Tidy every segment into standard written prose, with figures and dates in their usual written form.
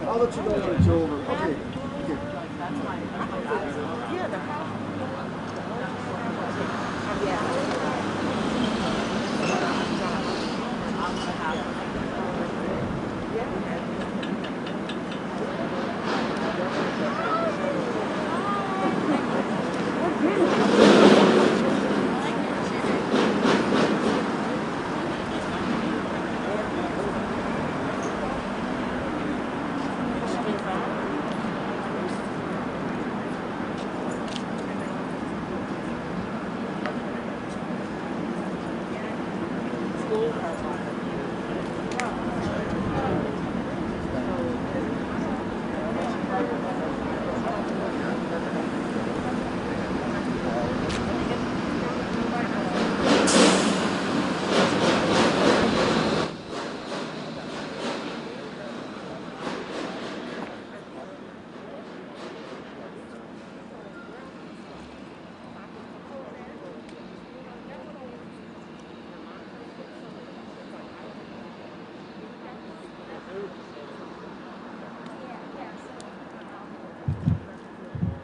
I'll let you know when it's over. Okay.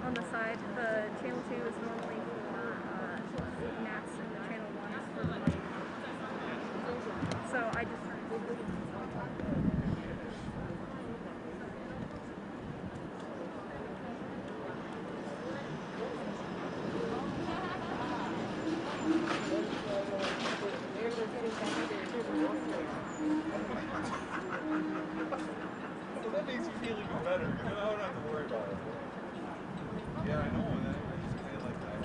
On the side, the channel 2 is normally for Nats and the channel 1 is for money. So I just That makes you feel even better. You don't have to worry about it. Yeah, I know. I used to feel like that.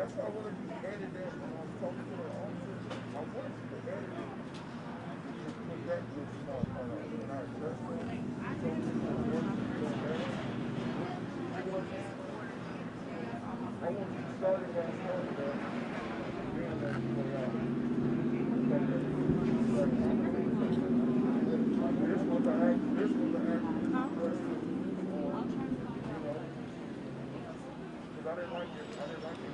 That's why I wanted you to edit that when I was talking to the officer. I wanted you to edit it. Put that little small part out. And I addressed it. So I want you to start it by starting that. Then let you go out. This was the actual question. Because I didn't like it.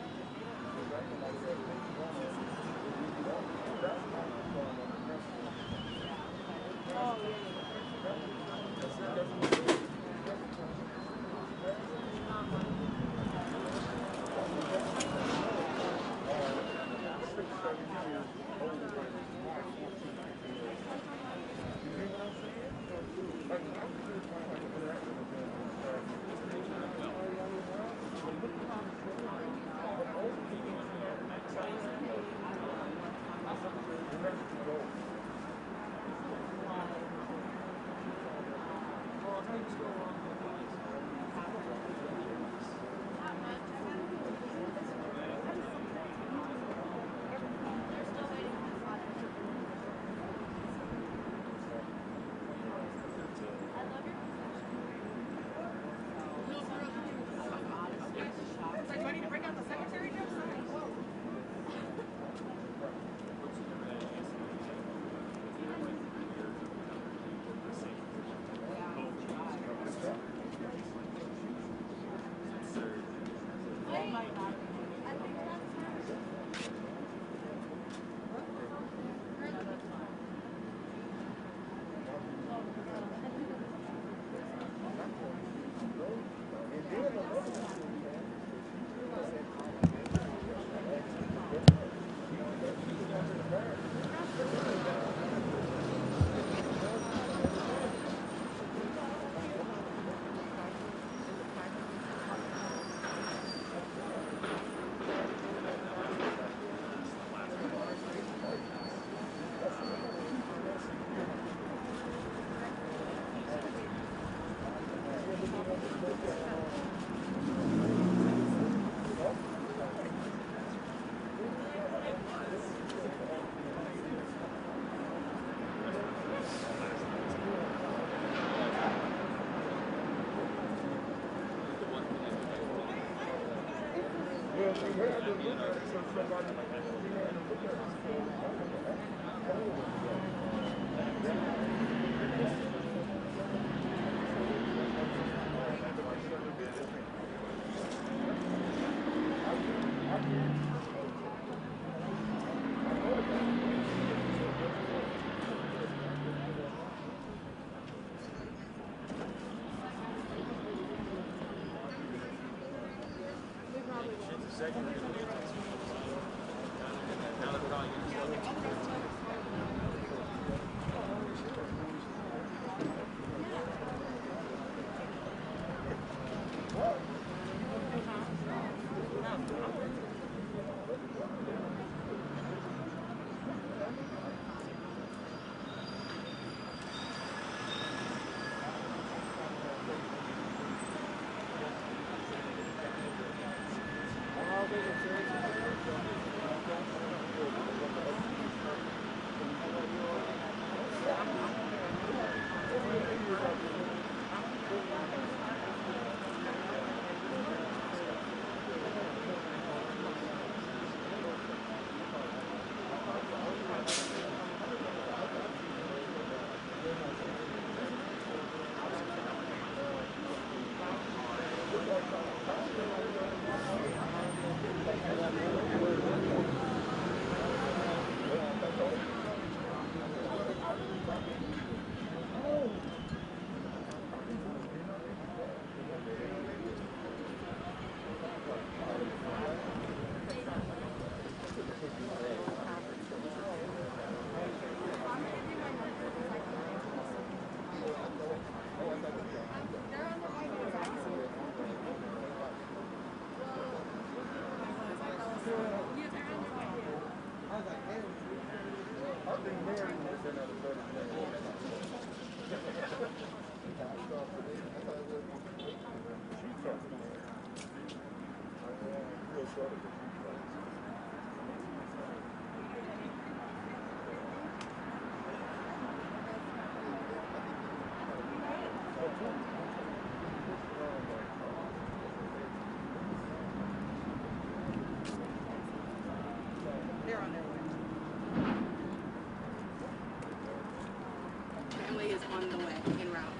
They're on their way. Family is on the way, en route.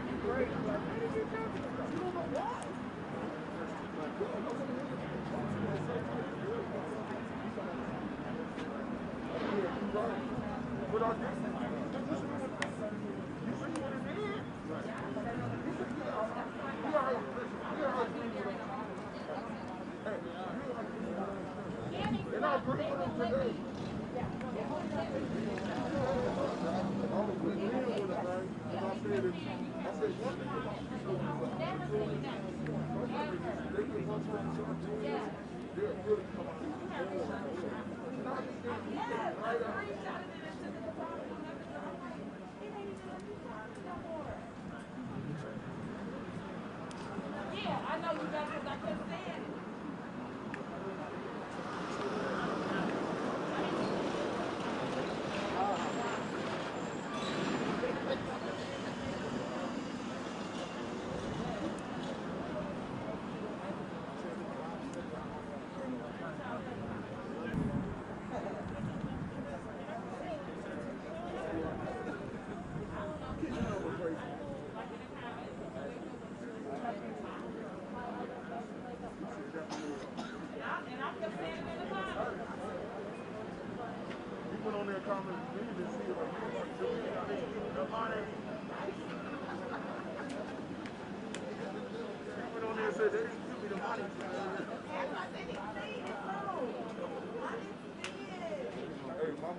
you crazy. Like, where did you come from? You don't know why. But I guess you see what it is. And I agree with him today. I was with him with him, right? And I said, one thing about people they get one time they're really coming Yeah, I know you got because I couldn't stand it.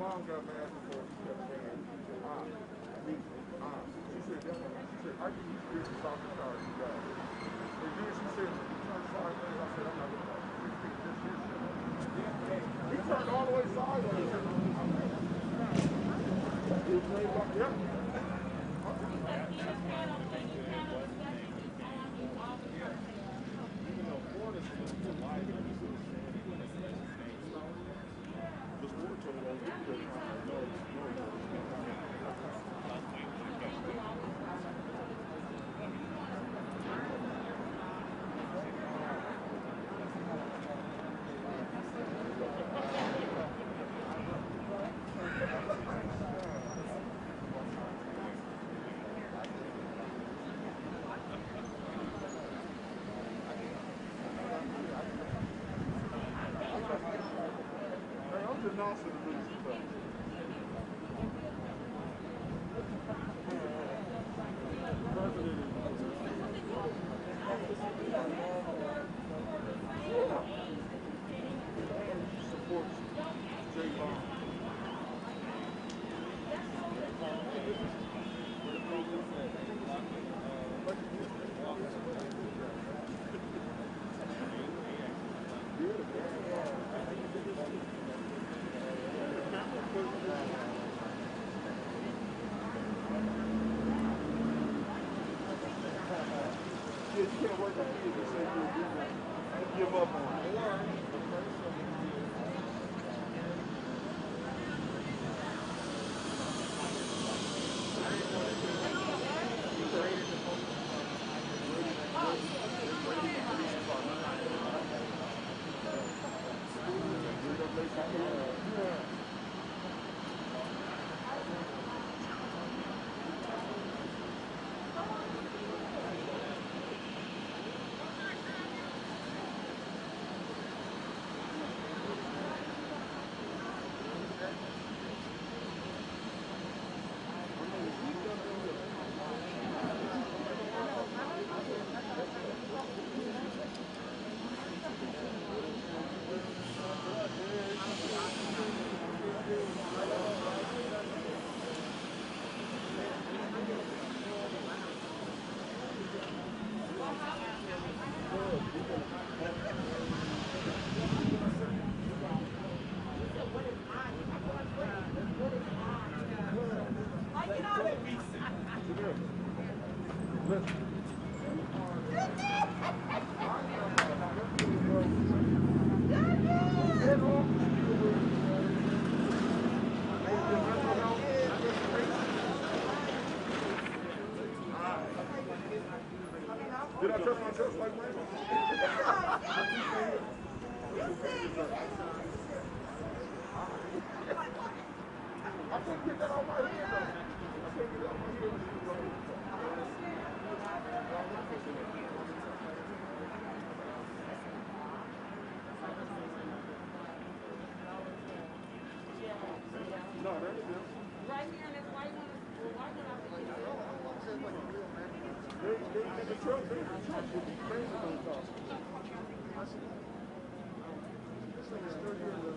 mom got mad before she kept saying, she said, I can use this soccer car you got. And then she said, he turned sideways. I said, I'm not going to he turned all the way sideways. Yep. Give up on it. The truck would be crazy those dogs. I said, this thing is still here.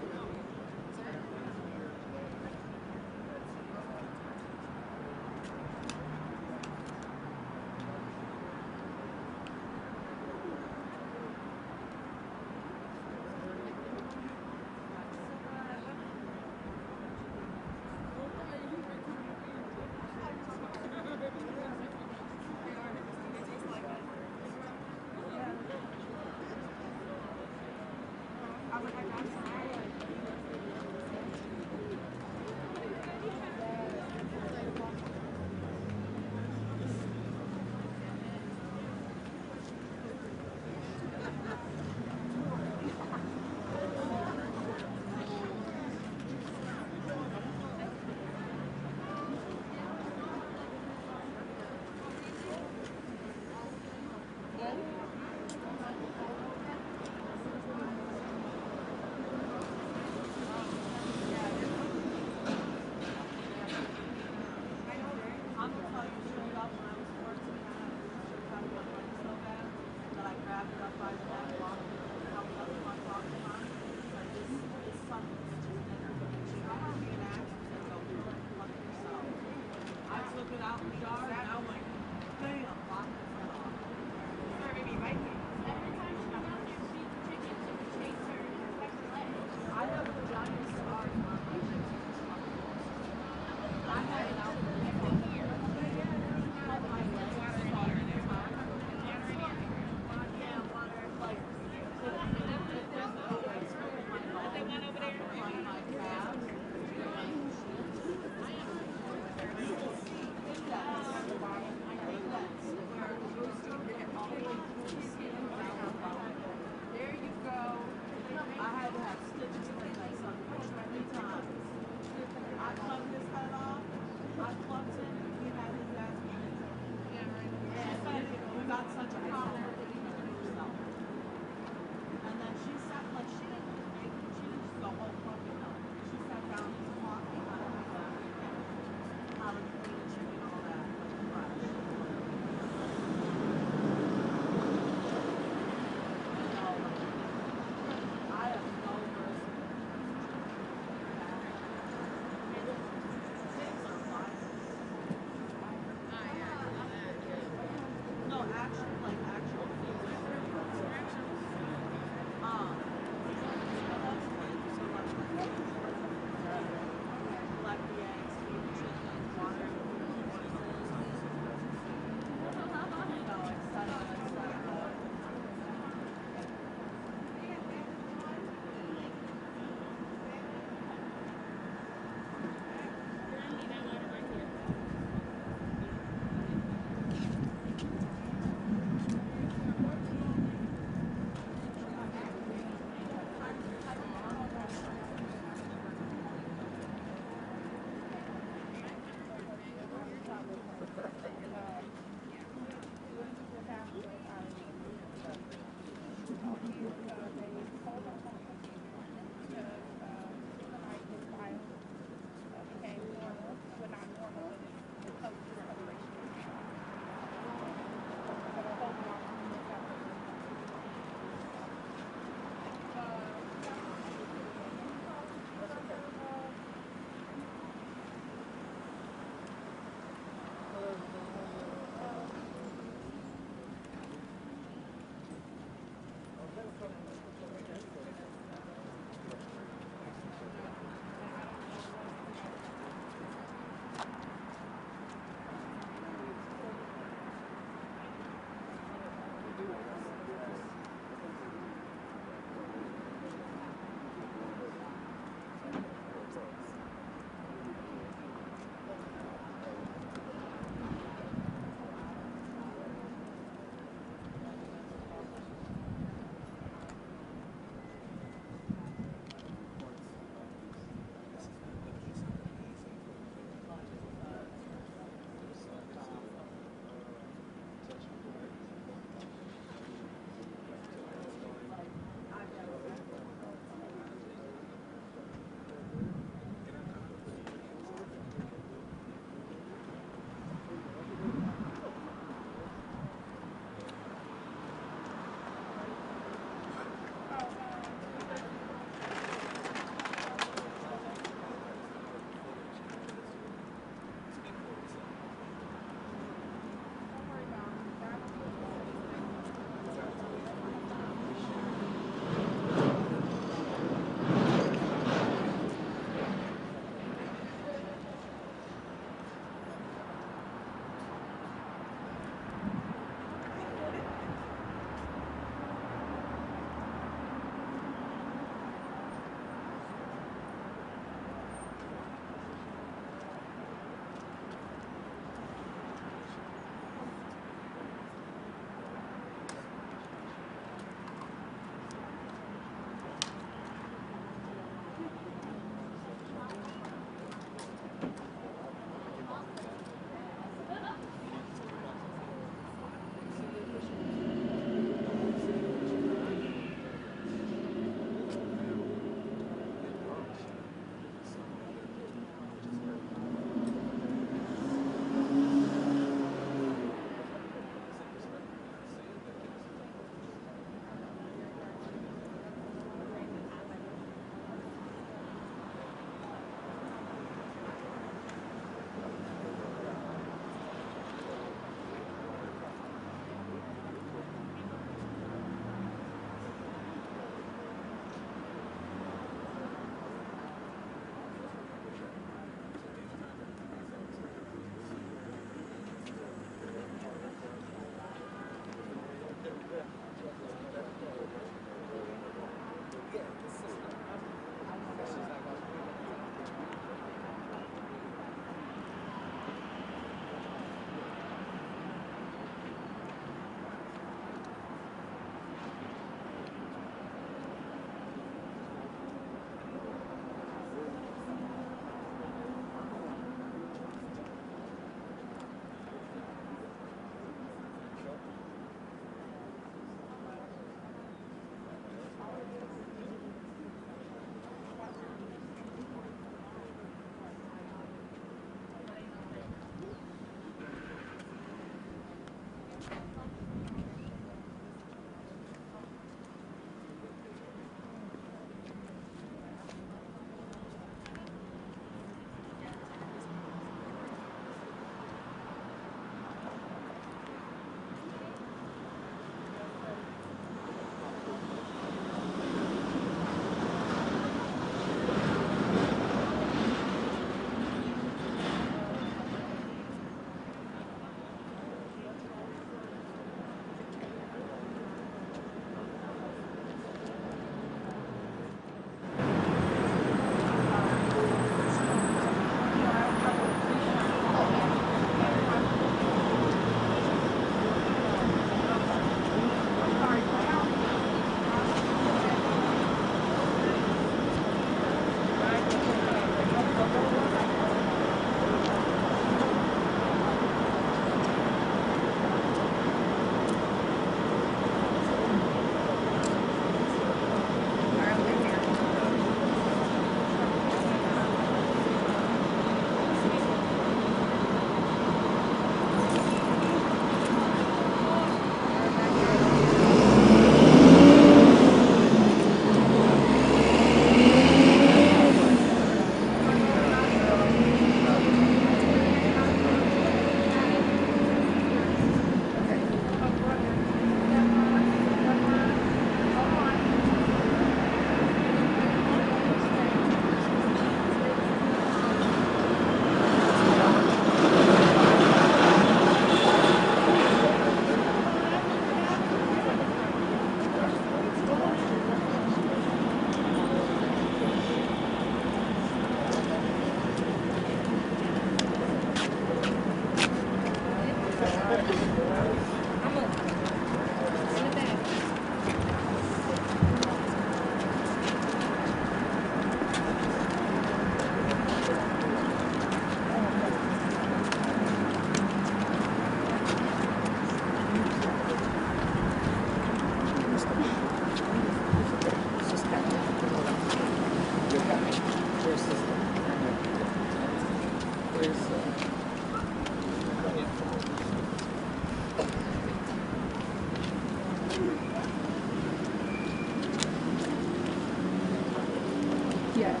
Yes.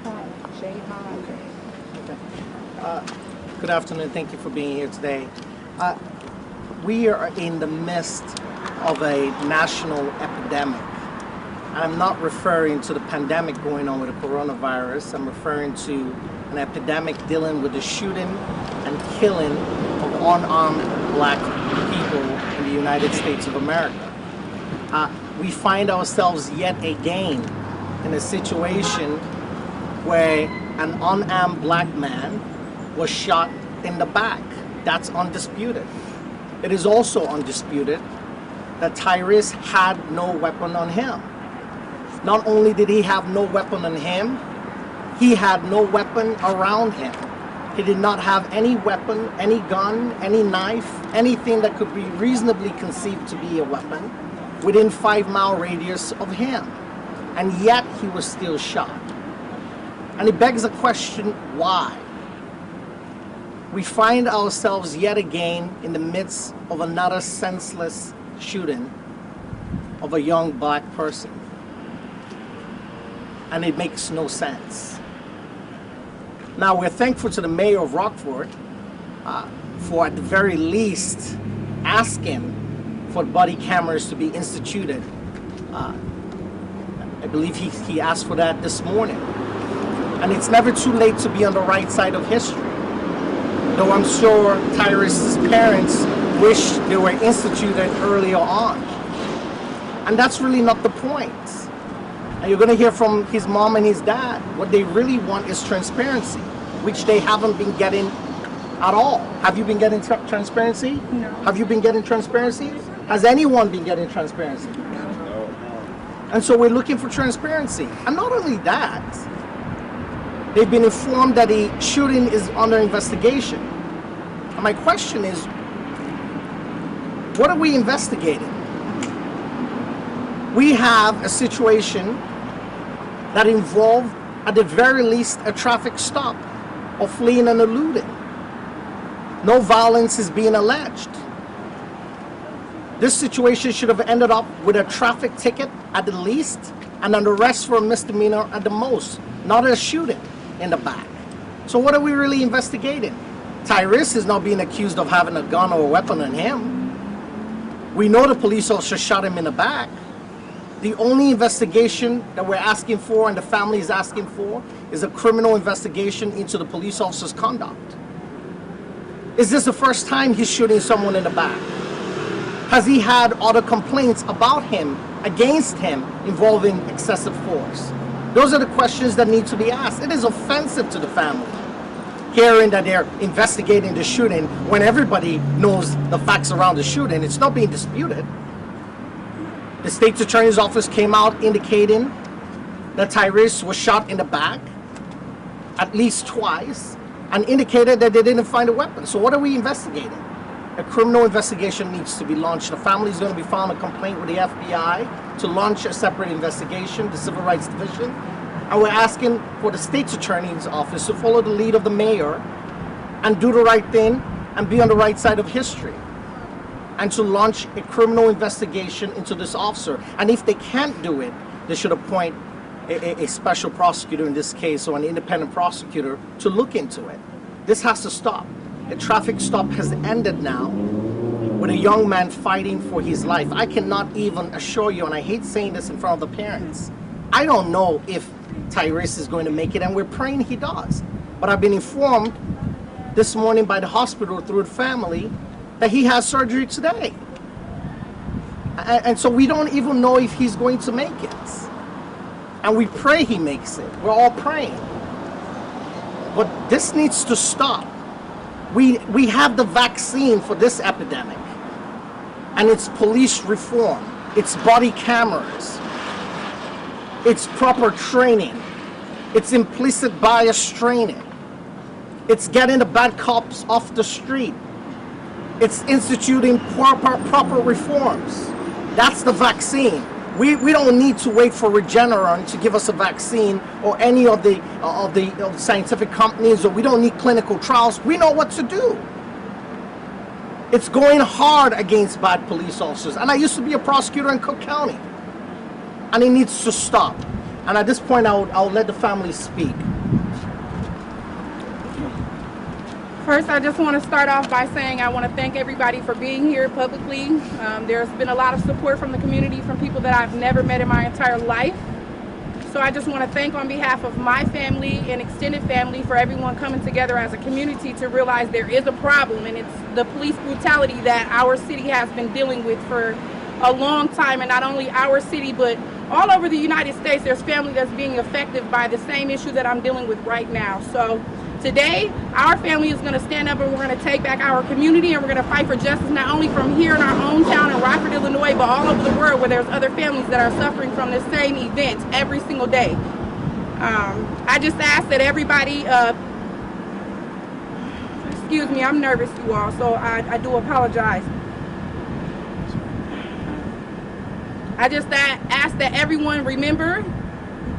Hi, Shay, hi. Good afternoon. Thank you for being here today. We are in the midst of a national epidemic. I'm not referring to the pandemic going on with the coronavirus. I'm referring to an epidemic dealing with the shooting and killing of unarmed black people in the United States of America. We find ourselves yet again in a situation where an unarmed black man was shot in the back. That's undisputed. It is also undisputed that Tyrese had no weapon on him. Not only did he have no weapon on him, he had no weapon around him. He did not have any weapon, any gun, any knife, anything that could be reasonably conceived to be a weapon within 5-mile radius of him. And yet he was still shot. And it begs the question, why? We find ourselves yet again in the midst of another senseless shooting of a young black person. And it makes no sense. Now, we're thankful to the mayor of Rockford for at the very least asking for body cameras to be instituted. I believe he asked for that this morning. And it's never too late to be on the right side of history. Though I'm sure Tyrese's parents wish they were instituted earlier on. And that's really not the point. And you're going to hear from his mom and his dad. What they really want is transparency, which they haven't been getting at all. Have you been getting transparency? No. Have you been getting transparency? Has anyone been getting transparency? No. And so we're looking for transparency. And not only that, they've been informed that the shooting is under investigation. And my question is, what are we investigating? We have a situation that involved, at the very least, a traffic stop or fleeing and eluding. No violence is being alleged. This situation should have ended up with a traffic ticket at the least and an arrest for a misdemeanor at the most, not a shooting in the back. So what are we really investigating? Tyrese is not being accused of having a gun or a weapon on him. We know the police officer shot him in the back. The only investigation that we're asking for and the family is asking for is a criminal investigation into the police officer's conduct. Is this the first time he's shooting someone in the back? Has he had other complaints about him, against him, involving excessive force? Those are the questions that need to be asked. It is offensive to the family, hearing that they're investigating the shooting when everybody knows the facts around the shooting. It's not being disputed. The state's attorney's office came out indicating that Tyrese was shot in the back at least twice and indicated that they didn't find a weapon. So what are we investigating? A criminal investigation needs to be launched. The family is going to be filing a complaint with the FBI to launch a separate investigation, the Civil Rights Division. And we're asking for the state's attorney's office to follow the lead of the mayor and do the right thing and be on the right side of history, and to launch a criminal investigation into this officer. And if they can't do it, they should appoint a special prosecutor in this case, or an independent prosecutor, to look into it. This has to stop. A traffic stop has ended now with a young man fighting for his life. I cannot even assure you, and I hate saying this in front of the parents, I don't know if Tyrese is going to make it, and we're praying he does. But I've been informed this morning by the hospital through the family that he has surgery today. And so we don't even know if he's going to make it. And we pray he makes it. We're all praying. But this needs to stop. We have the vaccine for this epidemic. And it's police reform. It's body cameras. It's proper training. It's implicit bias training. It's getting the bad cops off the street. It's instituting proper reforms. That's the vaccine. We don't need to wait for Regeneron to give us a vaccine, or any of the scientific companies, or we don't need clinical trials. We know what to do. It's going hard against bad police officers. And I used to be a prosecutor in Cook County. And it needs to stop. And at this point, I'll let the family speak. First, I just want to start off by saying I want to thank everybody for being here publicly. There's been a lot of support from the community, from people that I've never met in my entire life. So I just want to thank on behalf of my family and extended family for everyone coming together as a community to realize there is a problem, and it's the police brutality that our city has been dealing with for a long time. And not only our city, but all over the United States, there's family that's being affected by the same issue that I'm dealing with right now. So today, our family is going to stand up and we're going to take back our community, and we're going to fight for justice, not only from here in our own town in Rockford, Illinois, but all over the world where there's other families that are suffering from the same event every single day. I just ask that everybody, excuse me, I'm nervous, you all, so I do apologize. I just ask that everyone remember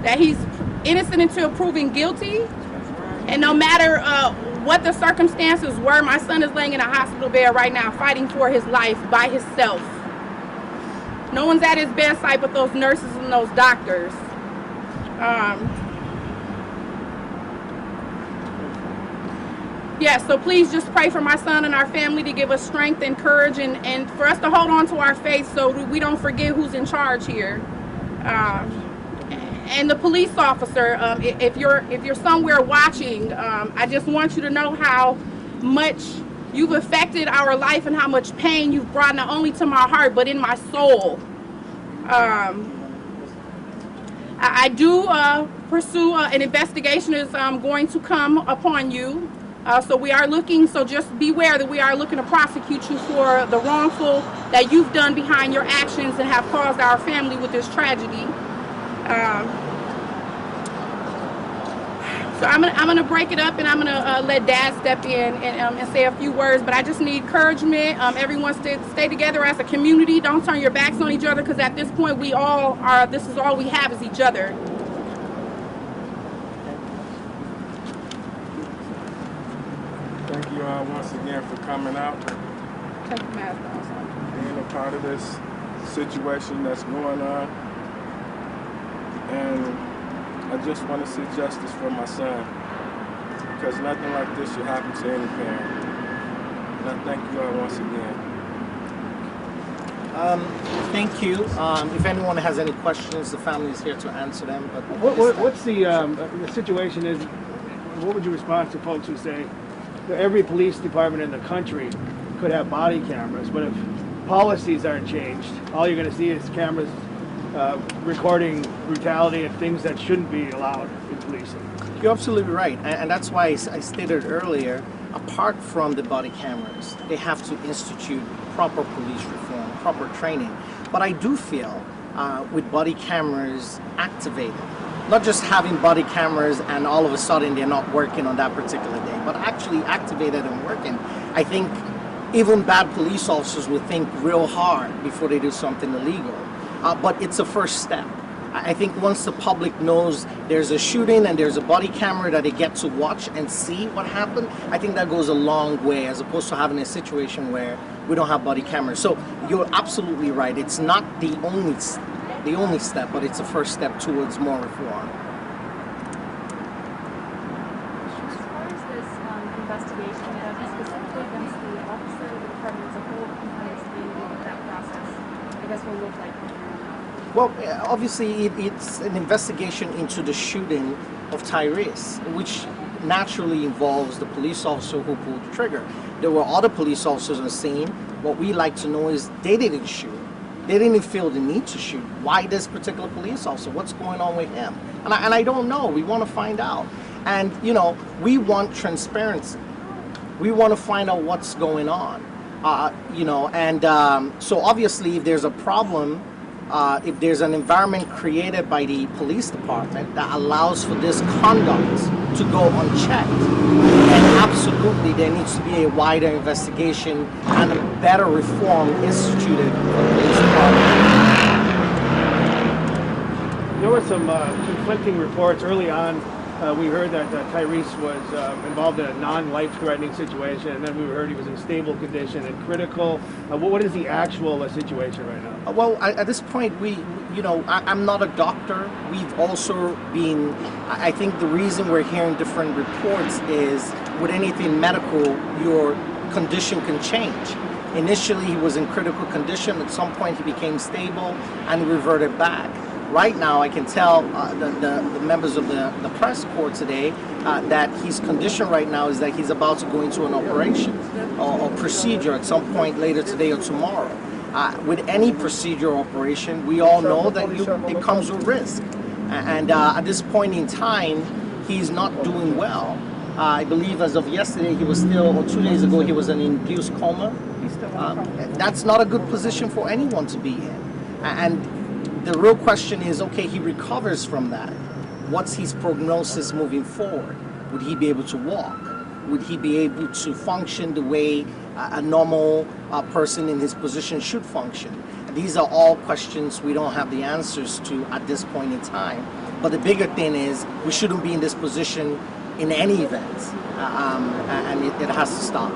that he's innocent until proven guilty. And no matter what the circumstances were, my son is laying in a hospital bed right now fighting for his life by himself. No one's at his bedside but those nurses and those doctors. Yeah, so please just pray for my son and our family to give us strength and courage, and for us to hold on to our faith so we don't forget who's in charge here. And the police officer, if you're somewhere watching, I just want you to know how much you've affected our life and how much pain you've brought not only to my heart but in my soul. I do pursue an investigation is going to come upon you. So we are looking, so just beware that we are looking to prosecute you for the wrongful that you've done behind your actions and have caused our family with this tragedy. So I'm gonna break it up, and I'm gonna let Dad step in and say a few words. But I just need encouragement. Everyone stay together as a community. Don't turn your backs on each other, because at this point we all are. This is all we have is each other. Thank you all once again for coming out, Take the mask off. being a part of this situation that's going on. And I just want to see justice for my son, because nothing like this should happen to any parent. And I thank you all once again. Thank you. If anyone has any questions, the family is here to answer them. But What's the situation is, what would you respond to folks who say that every police department in the country could have body cameras, but if policies aren't changed, all you're going to see is cameras recording brutality and things that shouldn't be allowed in policing? You're absolutely right. And that's why I stated earlier, apart from the body cameras, they have to institute proper police reform, proper training. But I do feel with body cameras activated, not just having body cameras and all of a sudden they're not working on that particular day, but actually activated and working, I think even bad police officers will think real hard before they do something illegal. But it's a first step. I think once the public knows there's a shooting and there's a body camera that they get to watch and see what happened, I think that goes a long way, as opposed to having a situation where we don't have body cameras. So you're absolutely right. It's not the only step, but it's a first step towards more reform. As far as this investigation, specifically against the officer, the department as a whole, can understand what that process, I guess, will look like. Well, obviously, it's an investigation into the shooting of Tyrese, which naturally involves the police officer who pulled the trigger. There were other police officers on the scene. What we like to know is they didn't shoot. They didn't feel the need to shoot. Why this particular police officer? What's going on with him? And I don't know. We want to find out. And, you know, we want transparency. We want to find out what's going on. You know, and so obviously if there's a problem, if there's an environment created by the police department that allows for this conduct to go unchecked, then absolutely there needs to be a wider investigation and a better reform instituted for the police department. There were some conflicting reports early on We heard that Tyrese was involved in a non-life-threatening situation, and then we heard he was in stable condition and critical. What is the actual situation right now? Well, at this point, I'm not a doctor. We've also been, I think the reason we're hearing different reports is with anything medical, your condition can change. Initially, he was in critical condition. At some point, he became stable and reverted back. Right now, I can tell the members of the press corps today that his condition right now is that he's about to go into an operation or procedure at some point later today or tomorrow. With any procedure or operation, we all know that it comes with risk. And at this point in time, he's not doing well. I believe as of yesterday, he was still, or 2 days ago, he was in induced coma. That's not a good position for anyone to be in. And the real question is, okay, he recovers from that. What's his prognosis moving forward? Would he be able to walk? Would he be able to function the way a normal person in his position should function? These are all questions we don't have the answers to at this point in time. But the bigger thing is, we shouldn't be in this position in any event, and it has to stop.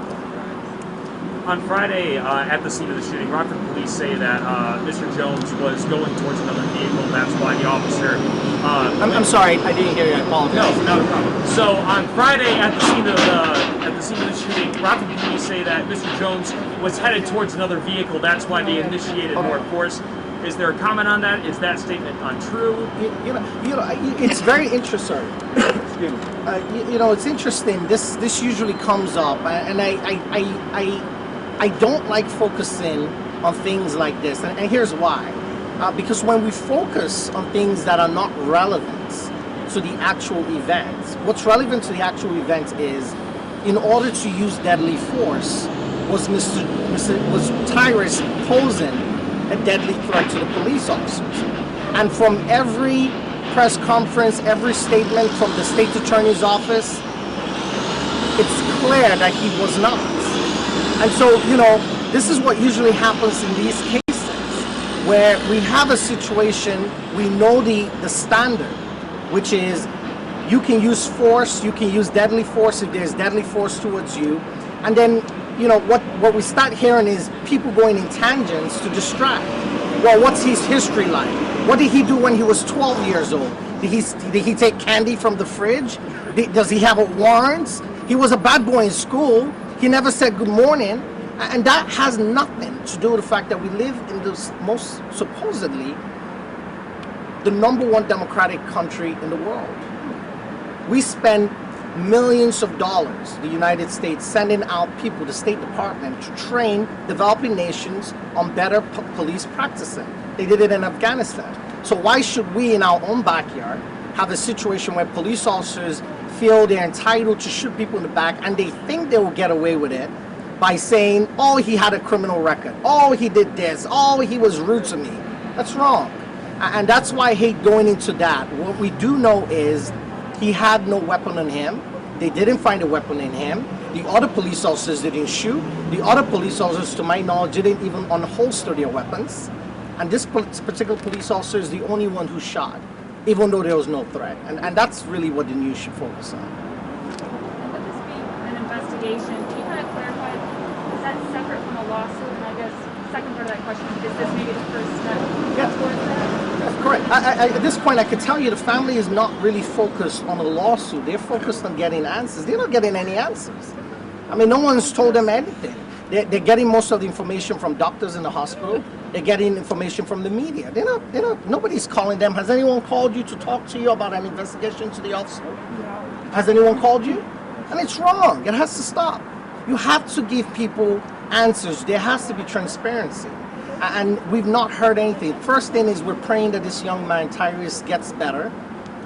On Friday, at the scene of the shooting, Rockford police say that Mr. Jones was going towards another vehicle. That's why the officer. I'm sorry, I didn't hear you. I apologize. No, not a problem. So on Friday, at the scene of the shooting, Rockford police say that Mr. Jones was headed towards another vehicle. That's why they initiated more force. Is there a comment on that? Is that statement untrue? It's very interesting. Excuse me. It's interesting. This usually comes up, and I don't like focusing on things like this, and here's why. Because when we focus on things that are not relevant to the actual event, what's relevant to the actual event is, in order to use deadly force, was Tyrese posing a deadly threat to the police officers? And from every press conference, every statement from the state attorney's office, it's clear that he was not. And so, this is what usually happens in these cases, where we have a situation, we know the standard, which is you can use force, you can use deadly force if there's deadly force towards you. And then, what we start hearing is people going in tangents to distract. Well, what's his history like? What did he do when he was 12 years old? Did he take candy from the fridge? Does he have a warrant? He was a bad boy in school. He never said good morning, and that has nothing to do with the fact that we live in the most, supposedly, the #1 democratic country in the world. We spend millions of dollars, the United States, sending out people, the State Department, to train developing nations on better police practicing. They did it in Afghanistan. So why should we, in our own backyard, have a situation where police officers feel they're entitled to shoot people in the back, and they think they will get away with it by saying, oh, he had a criminal record, oh, he did this, oh, he was rude to me? That's wrong. And that's why I hate going into that. What we do know is he had no weapon on him. They didn't find a weapon in him. The other police officers didn't shoot. The other police officers, to my knowledge, didn't even unholster their weapons. And this particular police officer is the only one who shot, even though there was no threat. And that's really what the news should focus on. And with this being an investigation, can you kind of clarify, is that separate from a lawsuit? And I guess the second part of that question, is this maybe the first step towards that? Yeah, correct. At this point, I could tell you the family is not really focused on a lawsuit. They're focused on getting answers. They're not getting any answers. I mean, no one's told them anything. They're getting most of the information from doctors in the hospital. They're getting information from the media. Nobody's calling them. Has anyone called you to talk to you about an investigation to the officer? No. Has anyone called you? And it's wrong. It has to stop. You have to give people answers. There has to be transparency. And we've not heard anything. First thing is we're praying that this young man, Tyrese, gets better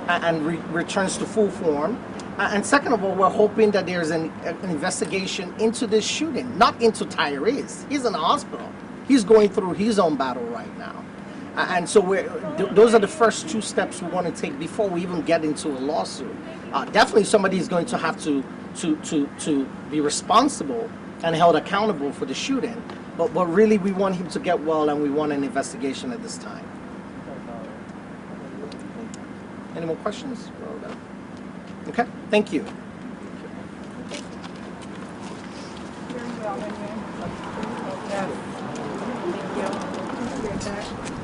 and returns to full form. And second of all, we're hoping that there's an investigation into this shooting, not into Tyrese. He's in the hospital. He's going through his own battle right now. And so those are the first two steps we want to take before we even get into a lawsuit. Definitely somebody is going to have to be responsible and held accountable for the shooting. But really, we want him to get well, and we want an investigation at this time. Any more questions? Okay, thank you. Yes. Thank you. Appreciate that.